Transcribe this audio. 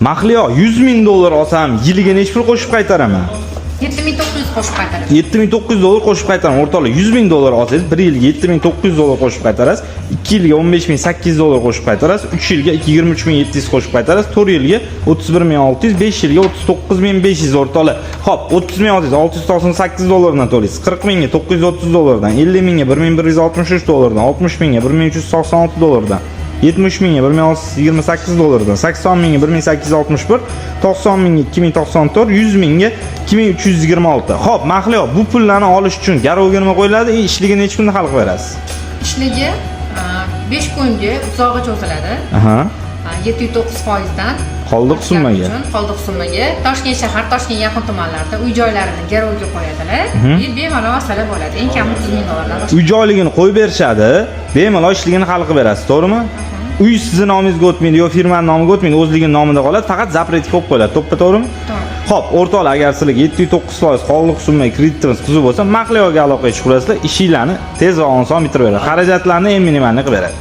Mahliyo 100 ming dollar olsam, yiliga nechta pul qo'shib qaytaraman? 7900 qo'shib qaytarasiz. 7900 dollar qo'shib qaytaraman. O'rtoqlar 100 ming dollar olsangiz, 1 yilga 7900 dollar qo'shib qaytarasiz, 2 yilga 15800 dollar qo'shib qaytarasiz, 3 yilga 23700 qo'shib qaytarasiz, 4 yilga 31600, 5 yilga 39500 o'rtoqlar. Xo'p, 30600 698 dollardan to'laysiz, 40 mingga 930 dollardan, 50 mingga 1163 dollardan, 60 mingga 1396 dollardan, 70 mingga 1628 dollardan, 80 mingga 1861, 90 mingga 2094, 100 mingga 2326. Xo'p, Mahliyo, bu pullarni olish uchun garovga nima qo'yiladi? Ishligi necha kunda xalq berasiz? Ishligi 5 kunga uzoqqa cho'ziladi. Aha. 709% dan Qoldiq summaga. Qoldiq summaga Toshkent shahar, Toshkent yaqin tumanlarda uy joylarini garovga qo'yadilar. Bemalol masala bo'ladi. Eng kam 30 ming dollardan boshqa. Uy joyligini qo'yib berishadi, bemalol ishligini xalq berasiz, to'g'rimi? Uy sizning nomingizga o'tmaydi, yo firmaning nomiga o'tmaydi, o'zligining nomida qoladi, faqat zapretga qo'yib qo'yiladi. To'ppa to'g'rimi? To'g'ri. Xo'p, o'rtoqlar, agar sizlarga 709% qoldiq summaga kreditimiz qiziq bo'lsa, Mahliyoga aloqa qilib ko'rasizlar, ishinglarni tez va oson bitirib beradi. Xarajatlarni minimalni qilib beradi.